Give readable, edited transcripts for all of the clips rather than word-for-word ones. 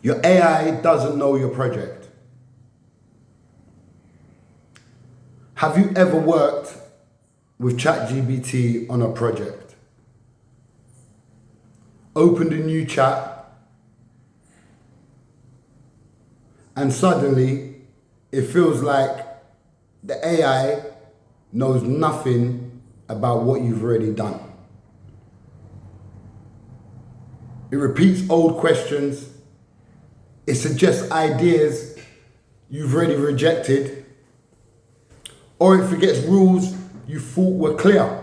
Your AI doesn't know your project. Have you ever worked with ChatGPT on a project? Opened a new chat and suddenly it feels like the AI knows nothing about what you've already done. It repeats old questions. It suggests ideas you've already rejected, or it forgets rules you thought were clear.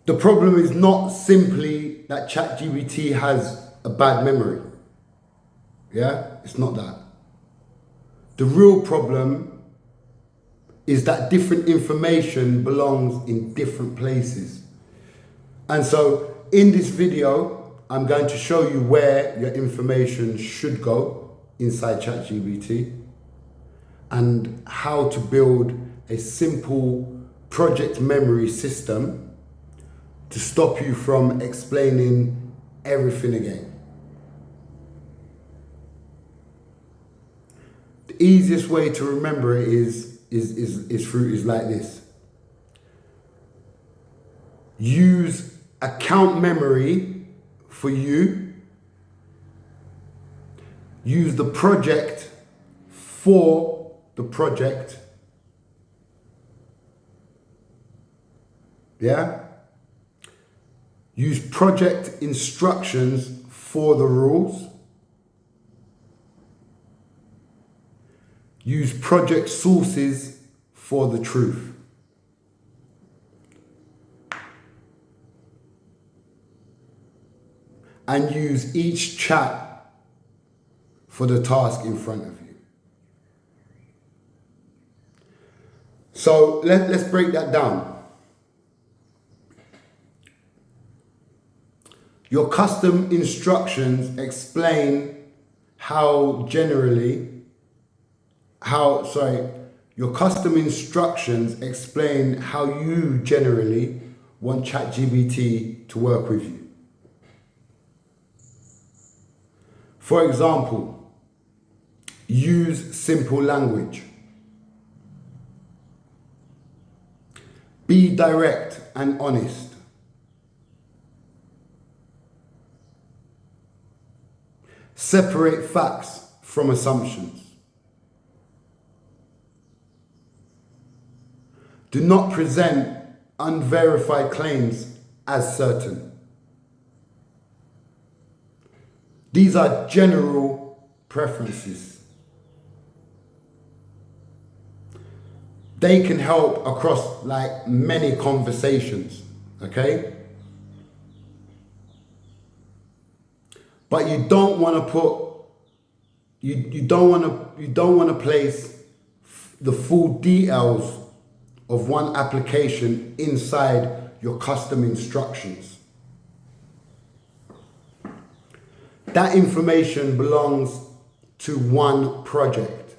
The problem is not simply that ChatGPT has a bad memory. Yeah, it's not that. The real problem is that different information belongs in different places. And so in this video, I'm going to show you where your information should go inside ChatGPT and how to build a simple project memory system to stop you from explaining everything again. The easiest way to remember it is like this. Use account memory for you. Use the project for the project. Yeah? Use project instructions for the rules. Use project sources for the truth. And use each chat for the task in front of you. So let's break that down. Your custom instructions explain your custom instructions explain how you generally want ChatGPT to work with you. For example, use simple language. Be direct and honest. Separate facts from assumptions. Do not present unverified claims as certain. These are general preferences. They can help across like many conversations, okay? But you don't want to put, you don't want to place the full details of one application inside your custom instructions. That information belongs to one project.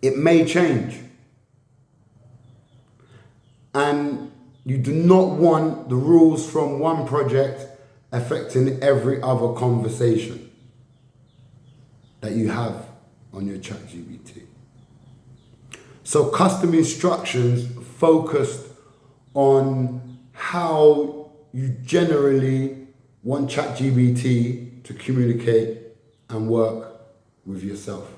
It may change. And you do not want the rules from one project affecting every other conversation that you have on your ChatGPT. So custom instructions focused on how you generally want ChatGPT to communicate and work with yourself.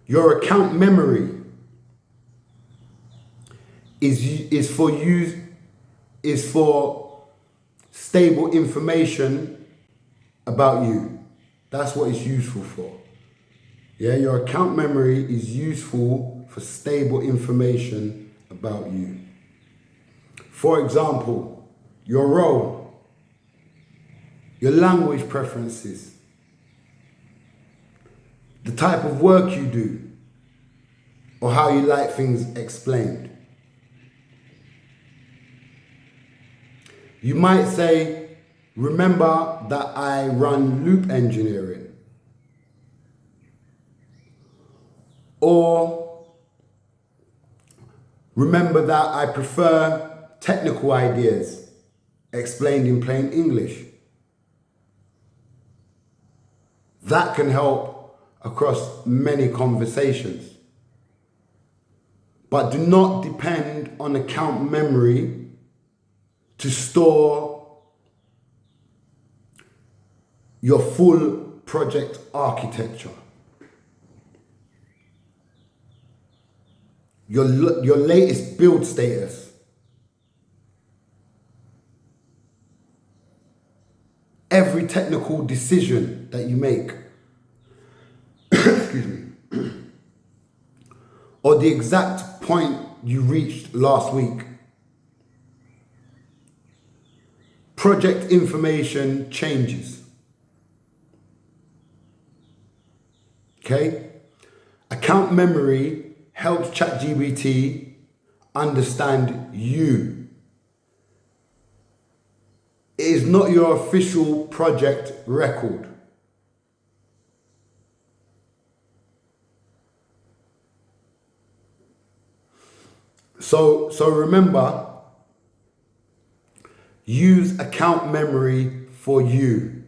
Your account memory is for stable information about you. That's what it's useful for. Yeah, your account memory is useful for stable information about you. For example, your role, your language preferences, the type of work you do, or how you like things explained. You might say, remember that I run loop engineering. Or Remember that I prefer technical ideas explained in plain English. That can help across many conversations. But do not depend on account memory to store your full project architecture. Your latest build status. Every technical decision that you make. Excuse me. Or the exact point you reached last week. Project information changes. Okay? Account memory helps ChatGPT understand you. It is not your official project record. So remember, use account memory for you.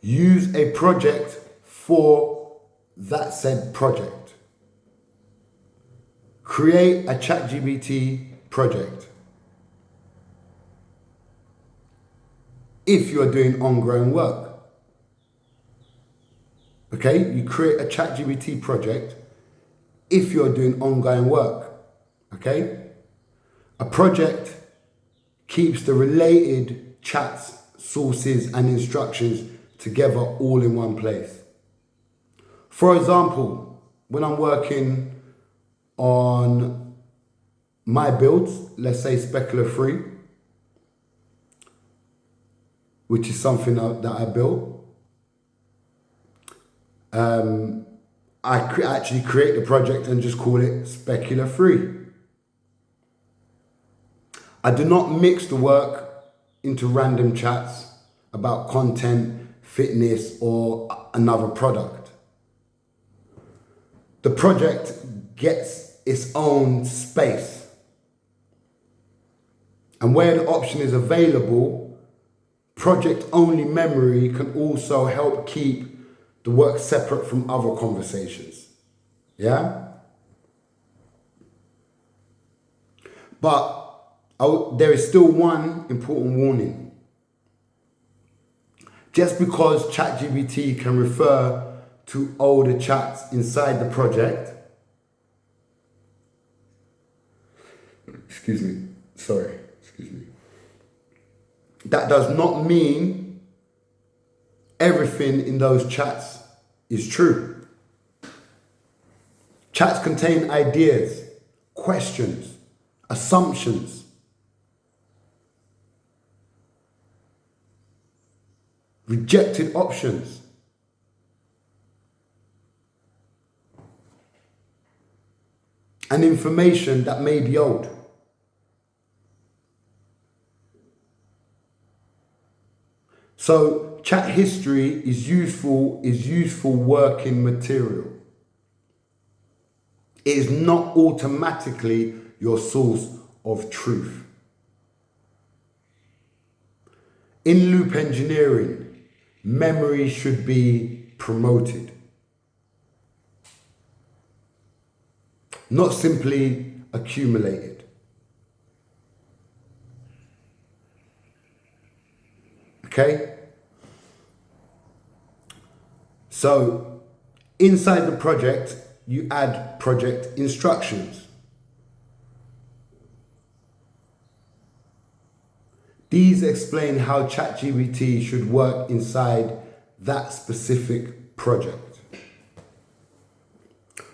Use a project for that said project. Create a ChatGPT project. If you're doing ongoing work. Okay, you create a ChatGPT project if you're doing ongoing work. Okay? A project keeps the related chats, sources, and instructions together all in one place. For example, when I'm working on my builds, let's say specular free, which is something that I built, I actually create the project and just call it specular free. I do not mix the work into random chats about content, fitness, or another product. The project gets its own space. And where the option is available, project-only memory can also help keep the work separate from other conversations. Yeah? But there is still one important warning. Just because ChatGPT can refer to older chats inside the project, that does not mean everything in those chats is true. Chats contain ideas, questions, assumptions, rejected options, and information that may be old. So chat history is useful working material. It is not automatically your source of truth. In loop engineering, memory should be promoted, not simply accumulated. Okay? So, inside the project, you add project instructions. These explain how ChatGPT should work inside that specific project.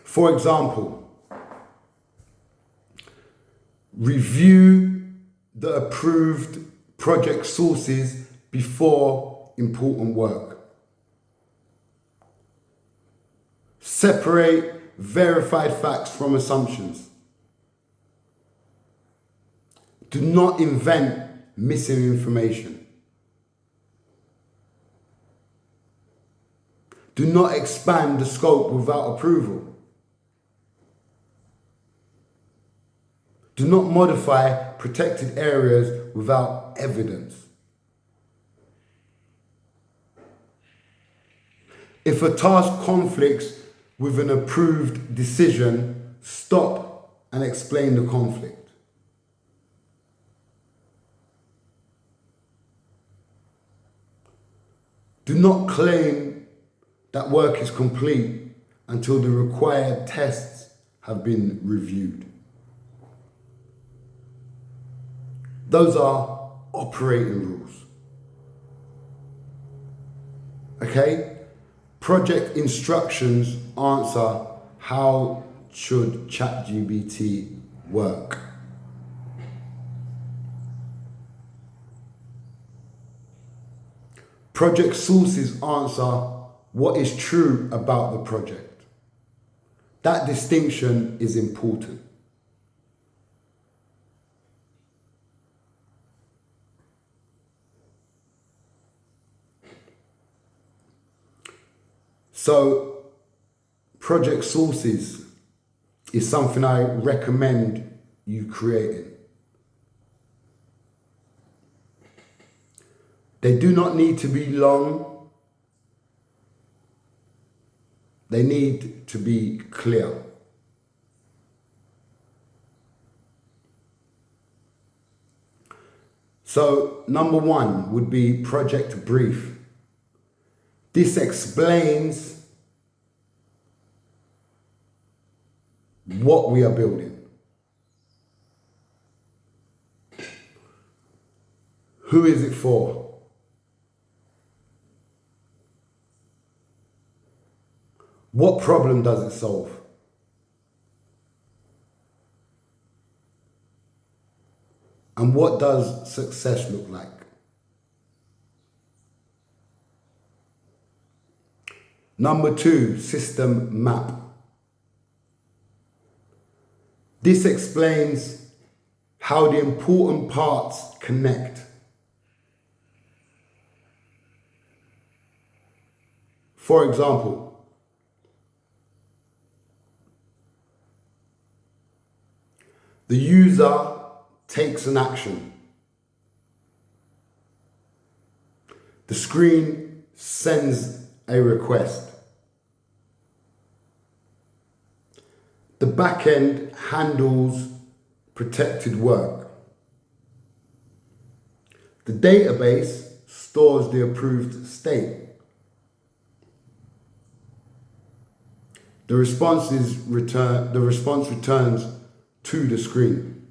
For example, review the approved project sources before important work. Separate verified facts from assumptions. Do not invent missing information. Do not expand the scope without approval. Do not modify protected areas without evidence. If a task conflicts with an approved decision, stop and explain the conflict. Do not claim that work is complete until the required tests have been reviewed. Those are operating rules. Okay? Project instructions answer how should ChatGPT work. Project sources answer what is true about the project. That distinction is important. So, project sources is something I recommend you creating. They do not need to be long. They need to be clear. So, number one would be project brief. This explains what we are building. Who is it for? What problem does it solve? And what does success look like? Number two, system map. This explains how the important parts connect. For example, the user takes an action. The screen sends a request. The backend handles protected work. The database stores the approved state. The response returns to the screen.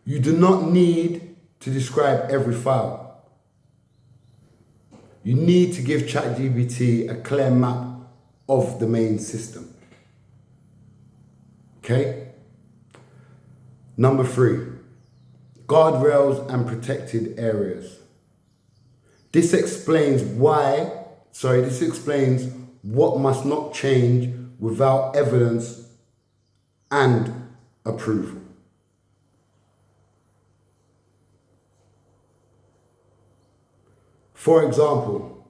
You do not need to describe every file. You need to give ChatGPT a clear map of the main system. Okay? Number three, guardrails and protected areas. This explains what must not change without evidence and approval. For example,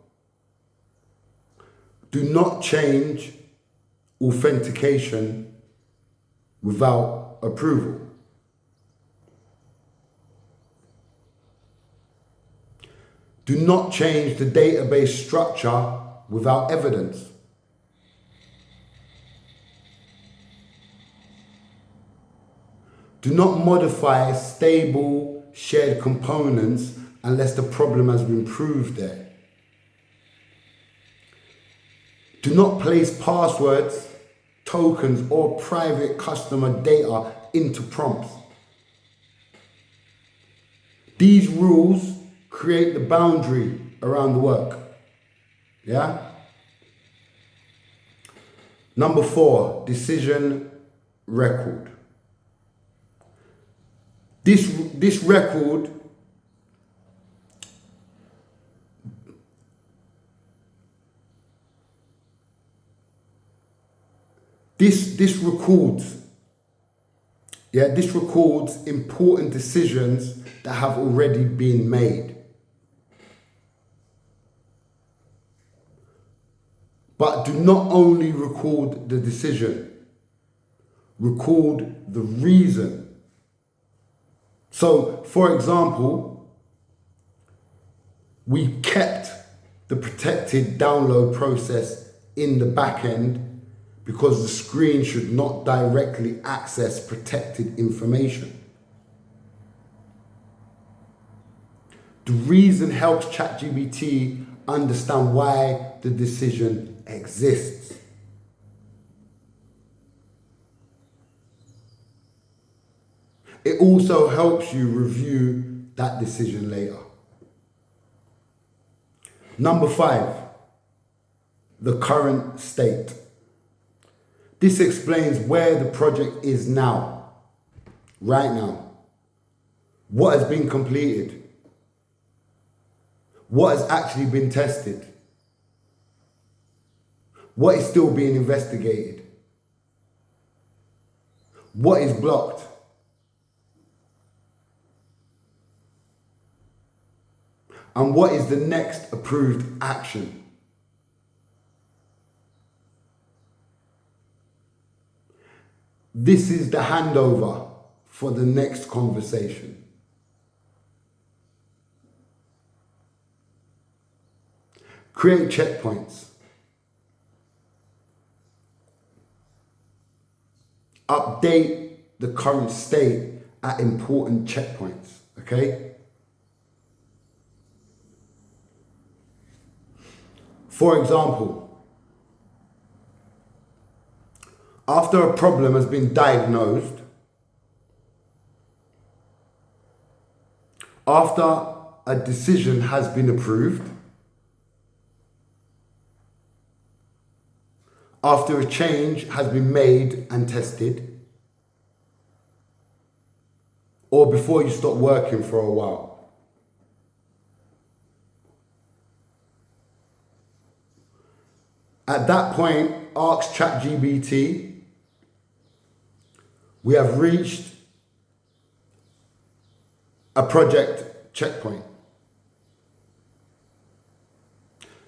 do not change authentication without approval. Do not change the database structure without evidence. Do not modify stable shared components unless the problem has been proved there. Do not place passwords, tokens, or private customer data into prompts. These rules create the boundary around the work. Yeah? Number four, decision record. This record This records important decisions that have already been made. But do not only record the decision, record the reason. So, for example, we kept the protected download process in the back end because the screen should not directly access protected information. The reason helps ChatGPT understand why the decision exists. It also helps you review that decision later. Number 5, the current state. This explains where the project is now, right now. What has been completed? What has actually been tested? What is still being investigated? What is blocked? And what is the next approved action? This is the handover for the next conversation. Create checkpoints. Update the current state at important checkpoints, okay? For example, after a problem has been diagnosed, after a decision has been approved, after a change has been made and tested, or before you stop working for a while. At that point, ask ChatGPT, we have reached a project checkpoint.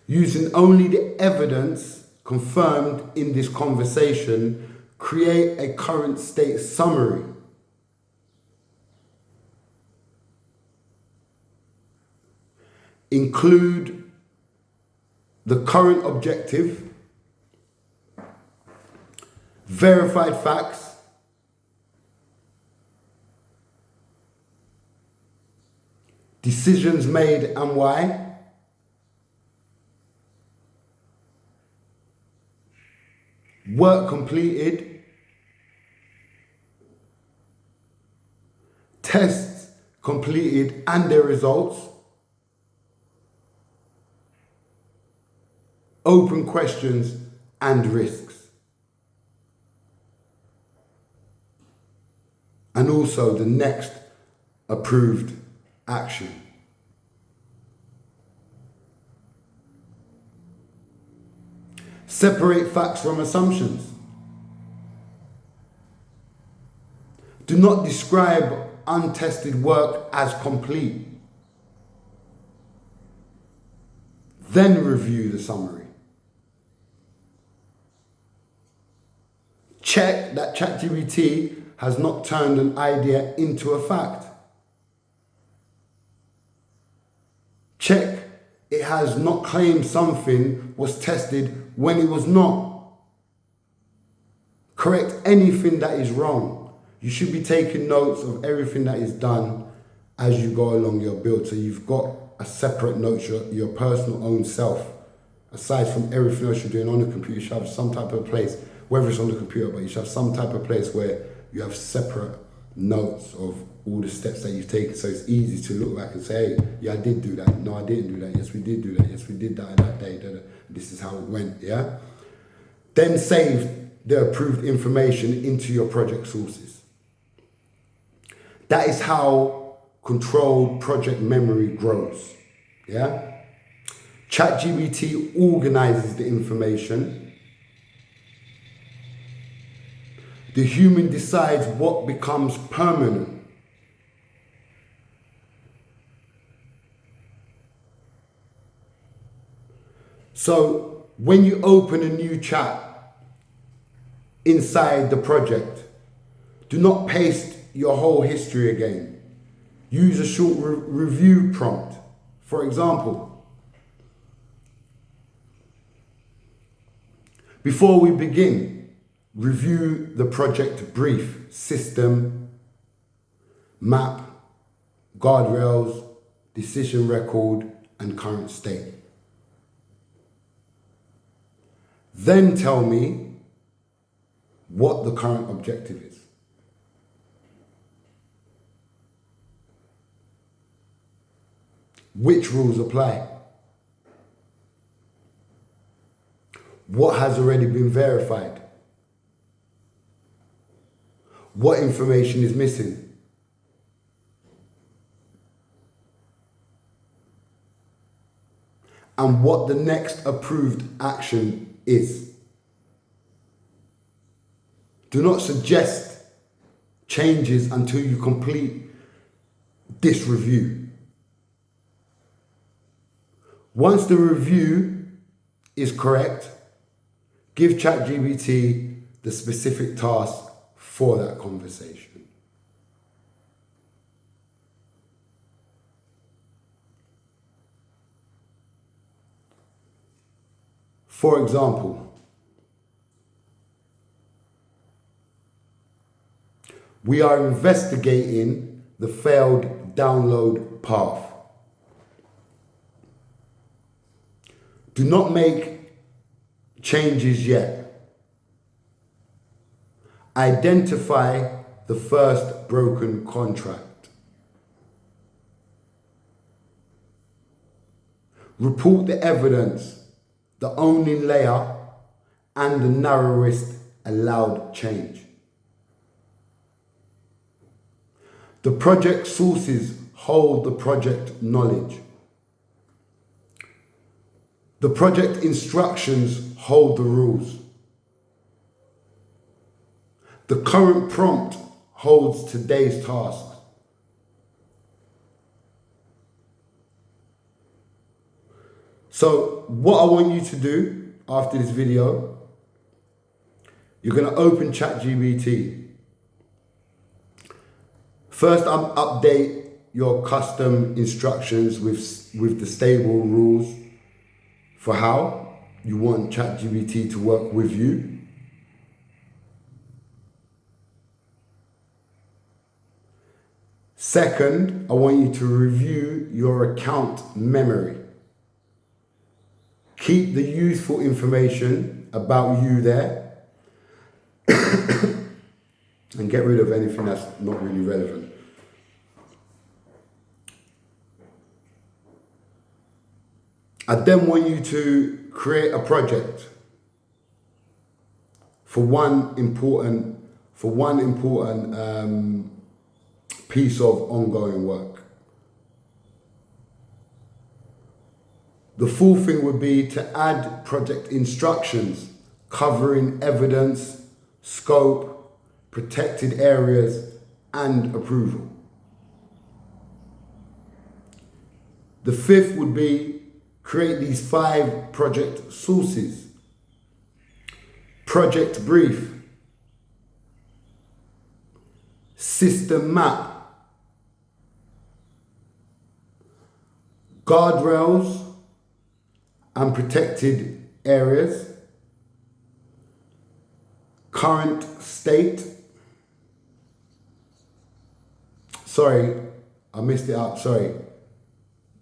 Using only the evidence confirmed in this conversation, create a current state summary. Include the current objective, verified facts, decisions made and why, work completed, tests completed and their results, open questions and risks. And also the next approved action. Separate facts from assumptions. Do not describe untested work as complete. Then review the summary. Check that ChatGPT has not turned an idea into a fact. Check it has not claimed something was tested when it was not. Correct anything that is wrong. You should be taking notes of everything that is done as you go along your build. So you've got a separate note, your personal own self. Aside from everything else you're doing on the computer, you should have some type of place, whether it's on the computer, but you should have some type of place where you have separate notes of all the steps that you've taken, so it's easy to look back and say, hey, yeah, I did do that. No, I didn't do that. Yes, we did do that. Yes, we did that on that day. This is how it went, yeah? Then save the approved information into your project sources. That is how controlled project memory grows, yeah? ChatGPT organizes the information. The human decides what becomes permanent. So when you open a new chat inside the project, do not paste your whole history again. Use a short review prompt. For example, before we begin, review the project brief, system, map, guardrails, decision record, and current state. Then tell me what the current objective is. Which rules apply? What has already been verified? What information is missing? And what the next approved action is. Do not suggest changes until you complete this review. Once the review is correct, give ChatGPT the specific task for that conversation. For example, we are investigating the failed download path. Do not make changes yet. Identify the first broken contract. Report the evidence, the owning layer, and the narrowest allowed change. The project sources hold the project knowledge. The project instructions hold the rules. The current prompt holds today's task. So what I want you to do after this video, you're going to open ChatGPT. First, update your custom instructions with the stable rules for how you want ChatGPT to work with you. Second, I want you to review your account memory. Keep the useful information about you there and get rid of anything that's not really relevant. I then want you to create a project for one important piece of ongoing work. The fourth thing would be to add project instructions covering evidence, scope, protected areas, and approval. The fifth would be create these 5 project sources. Project brief, system map, guardrails and protected areas, current state. Sorry, I missed it out, sorry.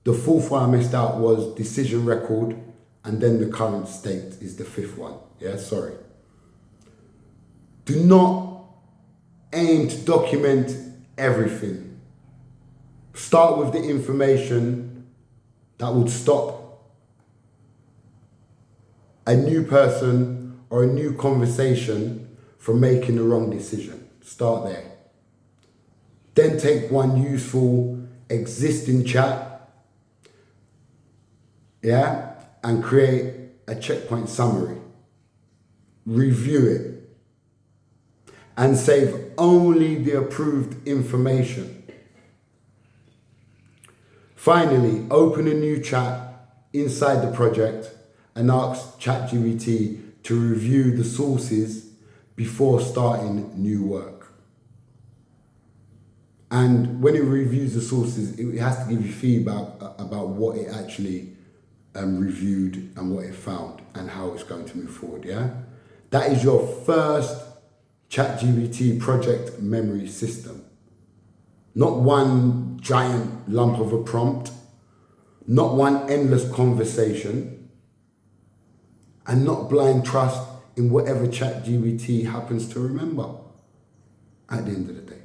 The fourth one I missed out was decision record, and then the current state is the fifth one. Yeah, sorry. Do not aim to document everything. Start with the information that would stop a new person or a new conversation from making the wrong decision. Start there. Then take one useful existing chat, yeah, and create a checkpoint summary. Review it and save only the approved information. Finally, open a new chat inside the project and asks ChatGPT to review the sources before starting new work. And when it reviews the sources, it has to give you feedback about what it actually reviewed and what it found and how it's going to move forward, yeah? That is your first ChatGPT project memory system. Not one giant lump of a prompt, not one endless conversation, and not blind trust in whatever ChatGPT happens to remember at the end of the day.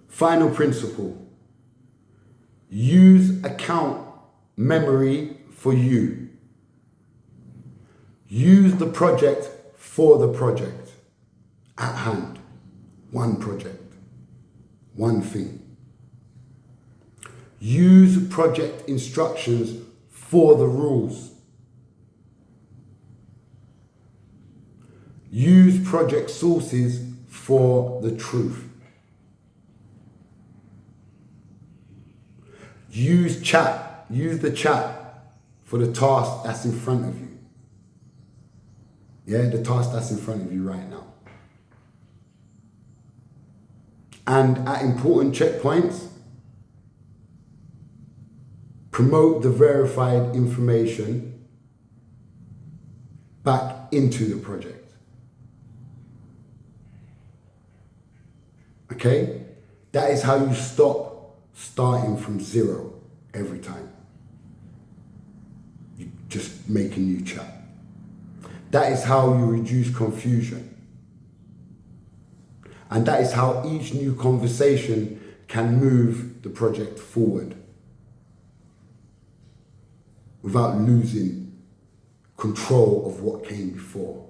Final principle, use account memory for you. Use the project for the project at hand. One project, one thing. Use project instructions for the rules. Use project sources for the truth. Use the chat for the task that's in front of you. Yeah, the task that's in front of you right now. And at important checkpoints, promote the verified information back into the project. Okay? That is how you stop starting from zero every time. You just make a new chat. That is how you reduce confusion. And that is how each new conversation can move the project forward without losing control of what came before.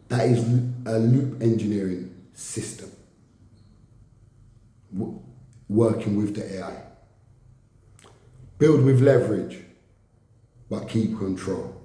That is a loop engineering system, working with the AI. Build with leverage, but keep control.